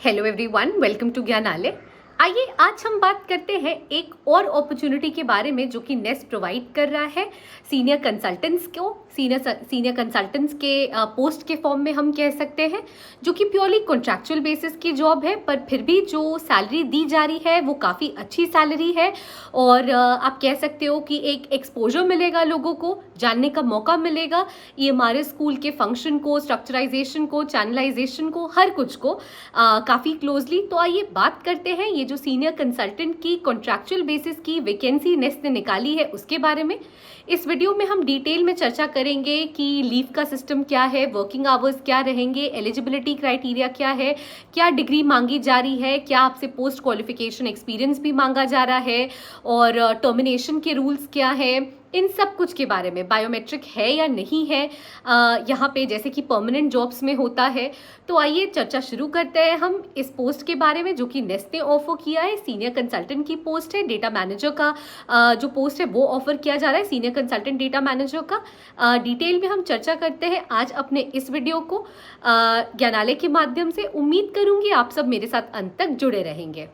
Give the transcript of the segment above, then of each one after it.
Hello everyone, welcome to Gyanalaya. आइए आज हम बात करते हैं एक और अपॉर्चुनिटी के बारे में जो कि नेस्ट प्रोवाइड कर रहा है सीनियर कंसल्टेंट्स को। सीनियर कंसल्टेंट्स के पोस्ट के फॉर्म में हम कह सकते हैं, जो कि प्योरली कॉन्ट्रैक्चुअल बेसिस की जॉब है, पर फिर भी जो सैलरी दी जा रही है वो काफ़ी अच्छी सैलरी है। और आप कह सकते हो कि एक एक्सपोजर मिलेगा, लोगों को जानने का मौका मिलेगा ये हमारे स्कूल के फंक्शन को, स्ट्रक्चराइजेशन को, चैनलाइजेशन को, हर कुछ को काफ़ी क्लोजली। तो आइए बात करते हैं ये जो सीनियर कंसल्टेंट की कॉन्ट्रैक्चुअल बेसिस की वैकेंसी नेस्ट ने निकाली है उसके बारे में। इस वीडियो में हम डिटेल में चर्चा करेंगे कि लीव का सिस्टम क्या है, वर्किंग आवर्स क्या रहेंगे, एलिजिबिलिटी क्राइटेरिया क्या है, क्या डिग्री मांगी जा रही है, क्या आपसे पोस्ट क्वालिफिकेशन एक्सपीरियंस भी मांगा जा रहा है, और टर्मिनेशन के रूल्स क्या है, इन सब कुछ के बारे में। बायोमेट्रिक है या नहीं है यहाँ पे, जैसे कि परमानेंट जॉब्स में होता है। तो आइए चर्चा शुरू करते हैं हम इस पोस्ट के बारे में जो कि नेस्ट ने ऑफर किया है। सीनियर कंसल्टेंट की पोस्ट है। डेटा मैनेजर का जो पोस्ट है वो ऑफर किया जा रहा है, सीनियर कंसल्टेंट डेटा मैनेजर का। डिटेल में हम चर्चा करते हैं आज अपने इस वीडियो को ज्ञानालय के माध्यम से। उम्मीद करूंगी आप सब मेरे साथ अंत तक जुड़े रहेंगे।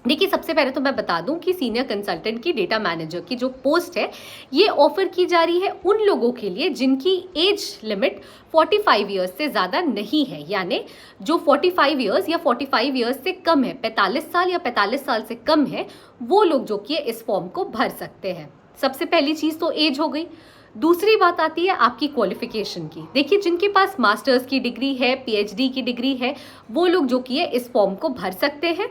देखिए, सबसे पहले तो मैं बता दूं कि सीनियर कंसल्टेंट की डेटा मैनेजर की जो पोस्ट है ये ऑफर की जा रही है उन लोगों के लिए जिनकी एज लिमिट 45 ईयर्स से ज़्यादा नहीं है, यानी जो 45 ईयर्स या 45 ईयर्स से कम है, 45 साल या 45 साल से कम है, वो लोग जो कि इस फॉर्म को भर सकते हैं। सबसे पहली चीज़ तो एज हो गई। दूसरी बात आती है आपकी क्वालिफिकेशन की। देखिए, जिनके पास मास्टर्स की डिग्री है, पीएचडी की डिग्री है, वो लोग जो कि इस फॉर्म को भर सकते हैं।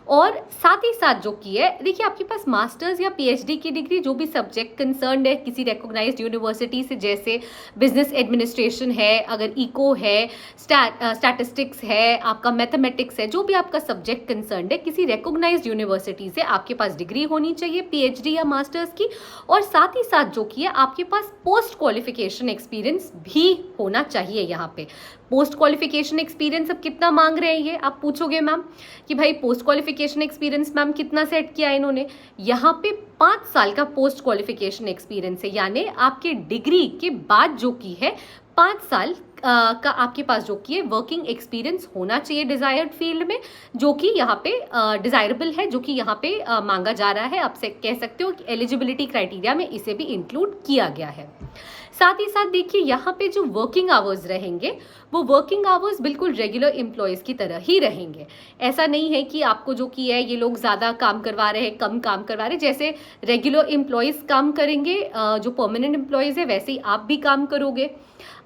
और साथ ही साथ जो कि है, देखिए आपके पास मास्टर्स या पीएचडी की डिग्री जो भी सब्जेक्ट कंसर्न है किसी रिकॉग्नाइज्ड यूनिवर्सिटी से, जैसे बिजनेस एडमिनिस्ट्रेशन है, अगर इको है, स्टैटिस्टिक्स है, आपका मैथमेटिक्स है, जो भी आपका सब्जेक्ट कंसर्न है किसी रिकॉग्नाइज्ड यूनिवर्सिटी से आपके पास डिग्री होनी चाहिए पीएचडी या मास्टर्स की। और साथ ही साथ जो कि है आपके पास पोस्ट क्वालिफिकेशन एक्सपीरियंस भी होना चाहिए। यहाँ पे पोस्ट क्वालिफिकेशन एक्सपीरियंस अब कितना मांग रहे हैं ये आप पूछोगे मैम कि भाई पोस्ट क्वालिफिकेशन एक्सपीरियंस मैम कितना सेट किया है इन्होंने। यहाँ पे 5 साल का पोस्ट क्वालिफिकेशन एक्सपीरियंस है, यानी आपके डिग्री के बाद जो की है 5 साल का आपके पास जो कि है वर्किंग एक्सपीरियंस होना चाहिए डिजायर्ड फील्ड में, जो कि यहाँ पे डिजायरेबल है, जो कि यहाँ पे मांगा जा रहा है। आप से कह सकते हो कि एलिजिबिलिटी क्राइटेरिया में इसे भी इंक्लूड किया गया है। साथ ही साथ देखिए यहाँ पे जो वर्किंग आवर्स रहेंगे वो वर्किंग आवर्स बिल्कुल रेगुलर एम्प्लॉयज़ की तरह ही रहेंगे। ऐसा नहीं है कि आपको जो कि है ये लोग ज़्यादा काम करवा रहे हैं, कम काम करवा रहे हैं। जैसे रेगुलर एम्प्लॉयज़ काम करेंगे, जो परमानेंट एम्प्लॉयज़ है, वैसे ही आप भी काम करोगे।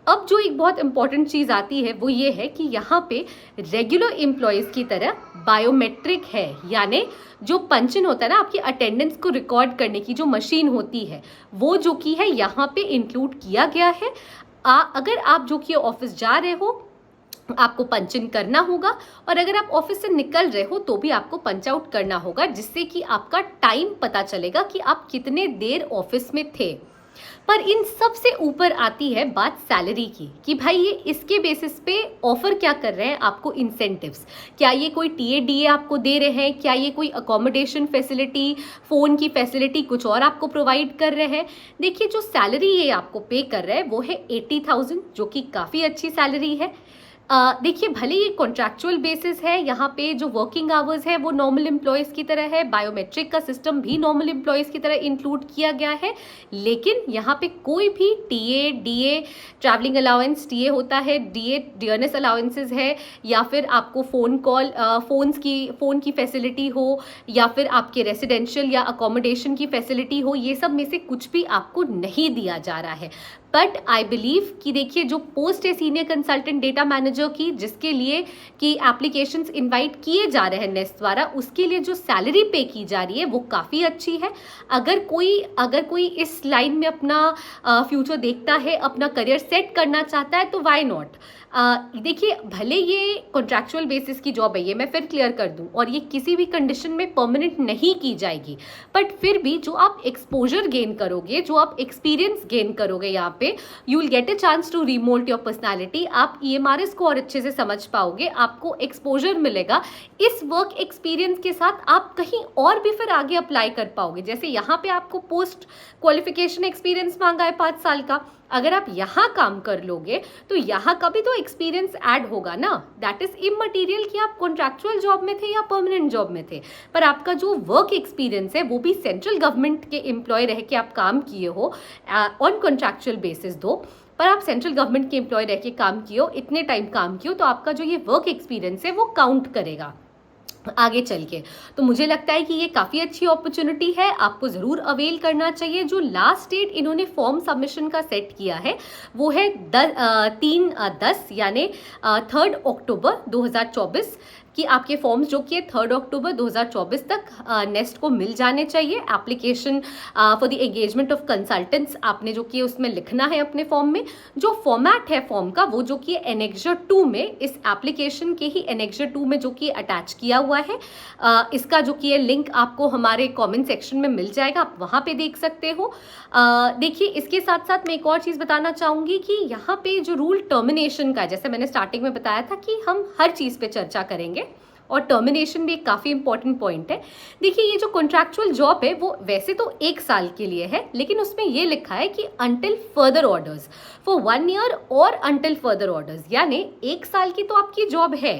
अब जो एक बहुत इंपॉर्टेंट चीज़ आती है वो ये है कि यहाँ पे रेगुलर एम्प्लॉयज़ की तरह बायोमेट्रिक है, यानी जो पंच इन होता है ना, आपकी अटेंडेंस को रिकॉर्ड करने की जो मशीन होती है वो जो कि है यहाँ पे इंक्लूड किया गया है। अगर आप जो कि ऑफिस जा रहे हो आपको पंच इन करना होगा, और अगर आप ऑफिस से निकल रहे हो तो भी आपको पंच आउट करना होगा, जिससे कि आपका टाइम पता चलेगा कि आप कितने देर ऑफिस में थे। पर इन सब से ऊपर आती है बात सैलरी की कि भाई ये इसके बेसिस पे ऑफर क्या कर रहे हैं आपको इंसेंटिव्स। क्या ये कोई टीए आपको दे रहे हैं, क्या ये कोई अकोमोडेशन फैसिलिटी, फ़ोन की फैसिलिटी कुछ और आपको प्रोवाइड कर रहे हैं। देखिए, जो सैलरी ये आपको पे कर रहे हैं वो है 80,000, जो कि काफ़ी अच्छी सैलरी है। देखिए, भले ये कॉन्ट्रैक्चुअल बेसिस है, यहाँ पे जो वर्किंग आवर्स है वो नॉर्मल एम्प्लॉयज़ की तरह है, बायोमेट्रिक का सिस्टम भी नॉर्मल एम्प्लॉयज़ की तरह इंक्लूड किया गया है, लेकिन यहाँ पे कोई भी TA, DA, travelling allowance TA होता है, डीए डियरनेस अलाउंसेस है, या फिर आपको फ़ोन की फैसिलिटी हो, या फिर आपके रेसिडेंशियल या अकोमोडेशन की फैसिलिटी हो, ये सब में से कुछ भी आपको नहीं दिया जा रहा है। बट आई बिलीव कि देखिए, जो पोस्ट है सीनियर कंसल्टेंट डेटा मैनेजर की, जिसके लिए कि एप्लीकेशंस इनवाइट किए जा रहे हैं नेस्ट द्वारा, उसके लिए जो सैलरी पे की जा रही है वो काफ़ी अच्छी है। अगर कोई इस लाइन में अपना फ्यूचर देखता है, अपना करियर सेट करना चाहता है, तो वाई नॉट। देखिए, भले ये कॉन्ट्रैक्चुअल बेसिस की जॉब है, ये मैं फिर क्लियर कर दूं, और ये किसी भी कंडीशन में परमानेंट नहीं की जाएगी, बट फिर भी जो आप एक्सपोजर गेन करोगे, जो आप एक्सपीरियंस गेन करोगे, यहाँ पे you will get a chance to remold your personality. आप ईएमआरएस को और अच्छे से समझ पाओगे, आपको एक्सपोजर मिलेगा। इस वर्क एक्सपीरियंस के साथ आप कहीं और भी फिर आगे अप्लाई कर पाओगे। जैसे यहाँ पे आपको पोस्ट क्वालिफिकेशन एक्सपीरियंस मांगा है 5 साल का, अगर आप यहाँ काम कर लोगे तो यहाँ का भी तो एक्सपीरियंस ऐड होगा ना, दैट इज इममटीरियल कि आप कॉन्ट्रैक्चुअल जॉब में थे या परमानेंट जॉब में थे, पर आपका जो वर्क एक्सपीरियंस है वो भी सेंट्रल गवर्नमेंट के एम्प्लॉय रह के आप काम किए हो ऑन कॉन्ट्रैक्चुअल बेसिस दो, पर आप सेंट्रल गवर्नमेंट के एम्प्लॉय रह के काम किए हो, इतने टाइम काम किए हो, तो आपका जो ये वर्क एक्सपीरियंस है वो काउंट करेगा आगे चल के। तो मुझे लगता है कि ये काफ़ी अच्छी अपॉर्चुनिटी है, आपको ज़रूर अवेल करना चाहिए। जो लास्ट डेट इन्होंने फॉर्म सबमिशन का सेट किया है वो है 3/10 यानी 3 अक्टूबर 2024 कि आपके फॉर्म्स जो कि 3 अक्टूबर 2024 तक नेस्ट को मिल जाने चाहिए। Application for the engagement of consultants आपने जो कि उसमें लिखना है अपने फॉर्म में। जो फॉर्मेट है फॉर्म का वो जो कि एनेक्जर 2 में, इस एप्लीकेशन के ही एनेक्जर 2 में जो कि अटैच किया हुआ है, इसका जो कि लिंक आपको हमारे कमेंट सेक्शन में मिल जाएगा, आप वहाँ पे देख सकते हो। देखिए इसके साथ साथ मैं एक और चीज़ बताना चाहूँगी कि यहाँ पे जो रूल टर्मिनेशन का, जैसे मैंने स्टार्टिंग में बताया था कि हम हर चीज़ पे चर्चा करेंगे और टर्मिनेशन भी एक काफ़ी इंपॉर्टेंट पॉइंट है। देखिए ये जो कॉन्ट्रैक्चुअल जॉब है वो वैसे तो 1 साल के लिए है, लेकिन उसमें ये लिखा है कि until further orders for 1 year और अंटिल फर्दर ऑर्डर्स, यानी 1 साल की तो आपकी जॉब है,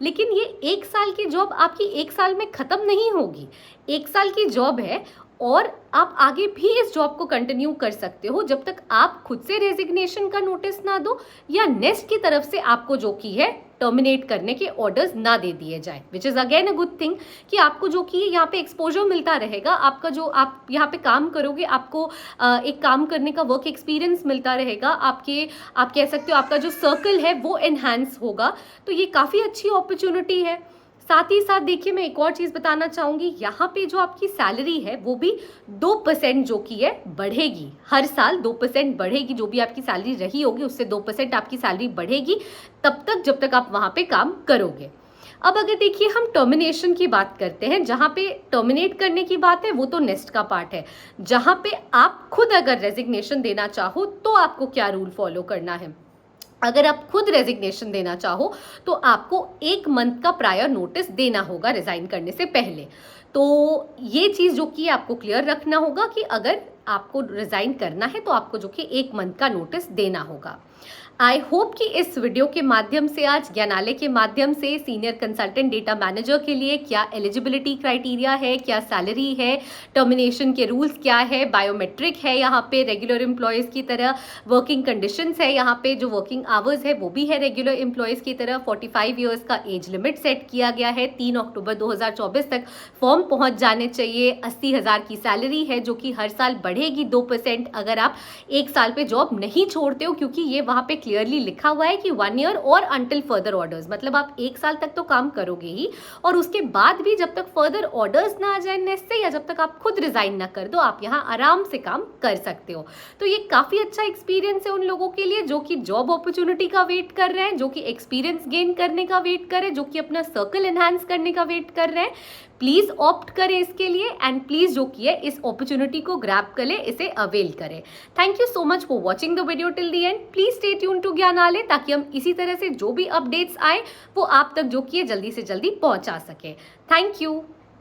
लेकिन ये 1 साल की जॉब आपकी 1 साल में ख़त्म नहीं होगी। 1 साल की जॉब है और आप आगे भी इस जॉब को कंटिन्यू कर सकते हो जब तक आप खुद से रेजिग्नेशन का नोटिस ना दो या नेस्ट की तरफ से आपको जो की है टर्मिनेट करने के ऑर्डर्स ना दे दिए जाए, which is again a good thing कि आपको जो कि यहाँ पे एक्सपोजर मिलता रहेगा, आपका जो आप यहाँ पे काम करोगे आपको एक काम करने का वर्क एक्सपीरियंस मिलता रहेगा, आप कह सकते हो आपका जो सर्कल है वो एनहांस होगा। तो ये काफ़ी अच्छी अपॉर्चुनिटी है। साथ ही साथ देखिए मैं एक और चीज़ बताना चाहूँगी, यहाँ पे जो आपकी सैलरी है वो भी 2% जो की है बढ़ेगी, हर साल 2% बढ़ेगी। जो भी आपकी सैलरी रही होगी उससे 2% आपकी सैलरी बढ़ेगी तब तक जब तक आप वहाँ पे काम करोगे। अब अगर देखिए हम टर्मिनेशन की बात करते हैं, जहाँ पे टर्मिनेट करने की बात है वो तो नेस्ट का पार्ट है, जहाँ पे आप खुद अगर रेजिग्नेशन देना चाहो तो आपको क्या रूल फॉलो करना है। अगर आप खुद रेजिग्नेशन देना चाहो तो आपको 1 मंथ का प्रायर नोटिस देना होगा रिजाइन करने से पहले। तो ये चीज़ जो कि आपको क्लियर रखना होगा कि अगर आपको रिजाइन करना है तो आपको जो कि 1 मंथ का नोटिस देना होगा। आई होप कि इस वीडियो के माध्यम से, आज ज्ञानालय के माध्यम से सीनियर कंसल्टेंट डेटा मैनेजर के लिए क्या एलिजिबिलिटी क्राइटेरिया है, क्या सैलरी है, टर्मिनेशन के रूल्स क्या है, बायोमेट्रिक है, यहाँ पे रेगुलर एम्प्लॉयज़ की तरह वर्किंग कंडीशंस है, यहाँ पे जो वर्किंग आवर्स है वो भी है रेगुलर एम्प्लॉयज़ की तरह, 45 ईयर्स का एज लिमिट सेट किया गया है, 3 अक्टूबर 2024 तक फॉर्म पहुँच जाने चाहिए, 80,000 की सैलरी है जो कि हर साल बढ़ेगी 2% अगर आप 1 साल पे जॉब नहीं छोड़ते हो, क्योंकि ये वहाँ पे क्लियरली लिखा हुआ है कि 1 ईयर और अंटिल फर्दर ऑर्डर्स, मतलब आप 1 साल तक तो काम करोगे ही और उसके बाद भी जब तक फर्दर ऑर्डर्स ना आ जाए नेस्ट से या जब तक आप खुद रिजाइन ना कर दो, आप यहाँ आराम से काम कर सकते हो। तो ये काफ़ी अच्छा एक्सपीरियंस है उन लोगों के लिए जो कि जॉब अपॉर्चुनिटी का वेट कर रहे हैं, जो कि एक्सपीरियंस गेन करने का वेट कर रहे हैं, जो कि अपना सर्कल एनहांस करने का वेट कर रहे हैं। प्लीज़ ऑप्ट करें इसके लिए एंड प्लीज़ जो कि है इस अपॉर्चुनिटी को ग्रैब करें, इसे अवेल करें। Thank you so much for watching the video till the end. Please stay tune to Gyanalaya ताकि हम इसी तरह से जो भी अपडेट्स आए वो आप तक जो कि है जल्दी से जल्दी पहुंचा सके। Thank you.